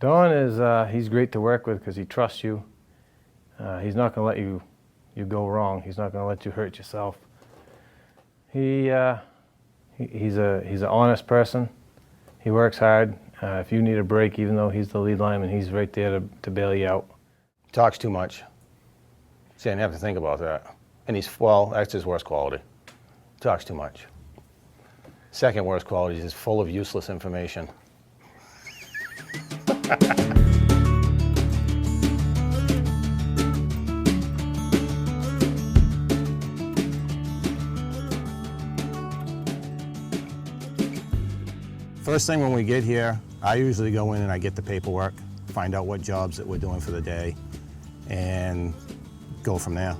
Don is, he's great to work with because he trusts you. He's not going to let you go wrong. He's not going to let you hurt yourself. He's an honest person. He works hard. If you need a break, even though he's the lead lineman, he's right there to bail you out. Talks too much. See, I didn't have to think about that. And well, that's his worst quality. Talks too much. Second worst quality is he's full of useless information. First thing when we get here, I usually go in and I get the paperwork, find out what jobs that we're doing for the day, and go from there.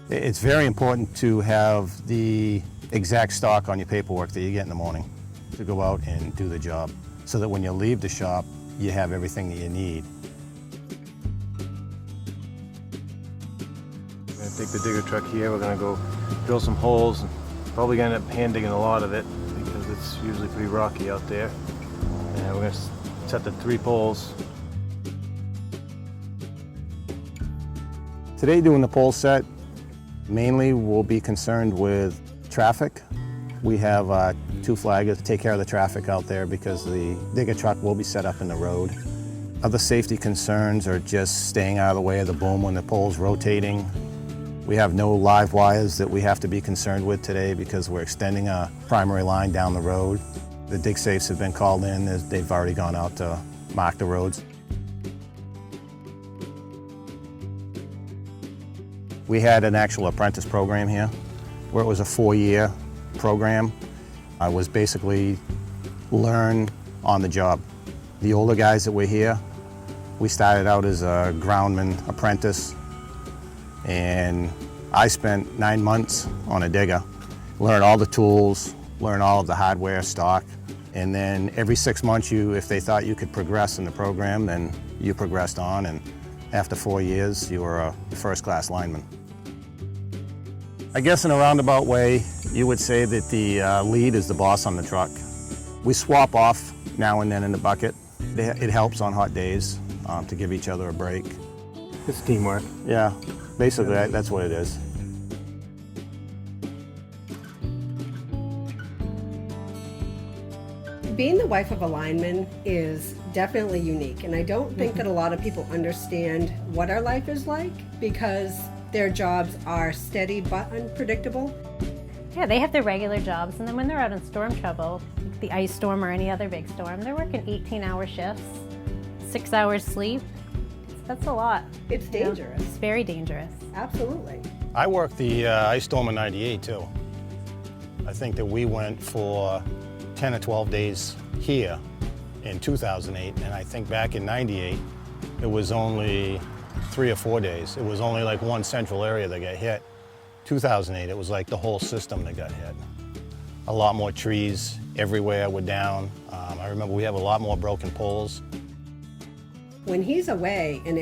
It's very important to have the exact stock on your paperwork that you get in the morning to go out and do the job, so that when you leave the shop, you have everything that you need. We're going to take the digger truck here, we're going to go drill some holes, and probably going to end up hand digging a lot of it because it's usually pretty rocky out there. And we're going to set the 3 poles. Today doing the pole set, mainly we'll be concerned with traffic. We have 2 flaggers to take care of the traffic out there because the digger truck will be set up in the road. Other safety concerns are just staying out of the way of the boom when the pole's rotating. We have no live wires that we have to be concerned with today because we're extending a primary line down the road. The dig safes have been called in. They've already gone out to mark the roads. We had an actual apprentice program here where it was a 4-year program. I was basically learn on the job. The older guys that were here, we started out as a groundman apprentice, and I spent 9 months on a digger, learn all the tools, learn all of the hardware stock, and then every 6 months, if they thought you could progress in the program, then you progressed on, and after 4 years, you were a first-class lineman. I guess in a roundabout way, you would say that the lead is the boss on the truck. We swap off now and then in the bucket. It helps on hot days to give each other a break. It's teamwork. Yeah, basically that's what it is. Being the wife of a lineman is definitely unique, and I don't think that a lot of people understand what our life is like because their jobs are steady but unpredictable. Yeah, they have their regular jobs, and then when they're out in storm trouble, like the ice storm or any other big storm, they're working 18-hour shifts, 6 hours sleep. That's a lot. It's dangerous. You know? It's very dangerous. Absolutely. I worked the ice storm in '98 too. I think that we went for 10 or 12 days here in 2008, and I think back in '98, it was only 3 or 4 days. It was only like one central area that got hit. 2008, it was like the whole system that got hit. A lot more trees everywhere were down. I remember we have a lot more broken poles. When he's away and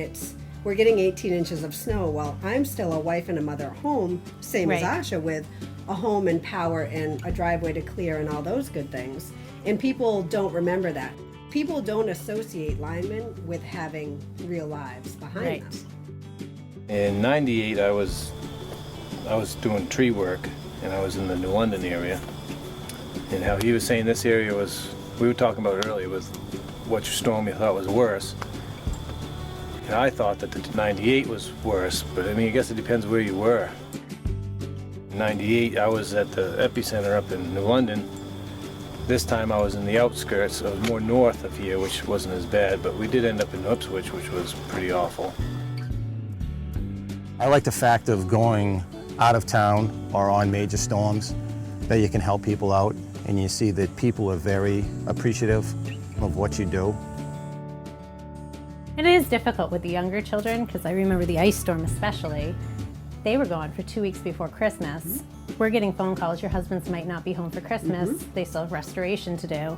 we're getting 18 inches of snow while I'm still a wife and a mother home, same as Asha, with a home and power and a driveway to clear and all those good things. And people don't remember that. People don't associate linemen with having real lives behind them. In '98, I was doing tree work, and I was in the New London area. And how he was saying this area was, we were talking about it earlier, with which storm you thought was worse. And I thought that the '98 was worse, but I mean, I guess it depends where you were. In '98, I was at the epicenter up in New London. This time I was in the outskirts, so I was more north of here, which wasn't as bad, but we did end up in Ipswich, which was pretty awful. I like the fact of going out of town or on major storms, that you can help people out, and you see that people are very appreciative of what you do. It is difficult with the younger children, because I remember the ice storm especially. They were gone for 2 weeks before Christmas. We're getting phone calls, your husbands might not be home for Christmas. They still have restoration to do.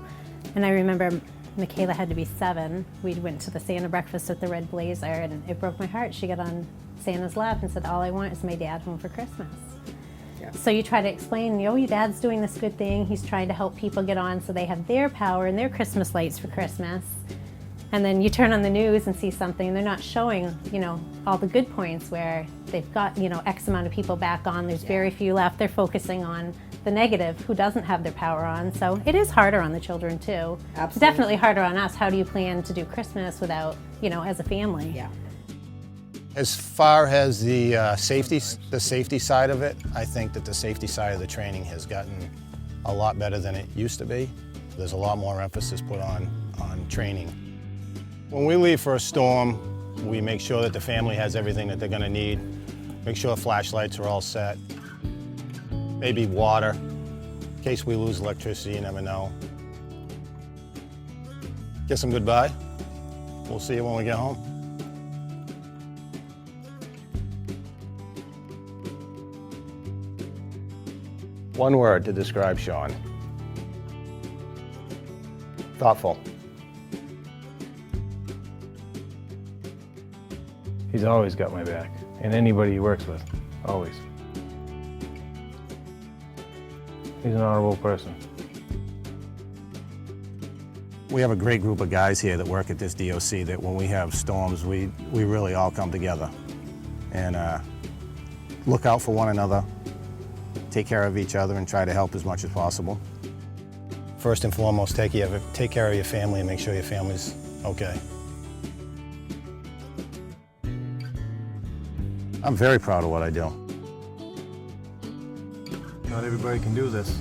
And I remember Michaela had to be 7. We went to the Santa breakfast with the Red Blazer, and it broke my heart. She got on Santa's lap and said, all I want is my dad home for Christmas. Yeah. So you try to explain, your dad's doing this good thing. He's trying to help people get on so they have their power and their Christmas lights for Christmas. And then you turn on the news and see something, they're not showing, all the good points where they've got, X amount of people back on, there's very few left. They're focusing on the negative, who doesn't have their power on. So it is harder on the children too. Absolutely. Definitely harder on us. How do you plan to do Christmas without, as a family? Yeah. As far as the safety side of it, I think that the safety side of the training has gotten a lot better than it used to be. There's a lot more emphasis put on training. When we leave for a storm, we make sure that the family has everything that they're going to need. Make sure flashlights are all set. Maybe water, in case we lose electricity, you never know. Kiss them goodbye. We'll see you when we get home. One word to describe Sean. Thoughtful. He's always got my back, and anybody he works with, always. He's an honorable person. We have a great group of guys here that work at this DOC that when we have storms, we really all come together and look out for one another, take care of each other, and try to help as much as possible. First and foremost, take care of your family and make sure your family's okay. I'm very proud of what I do. Not everybody can do this.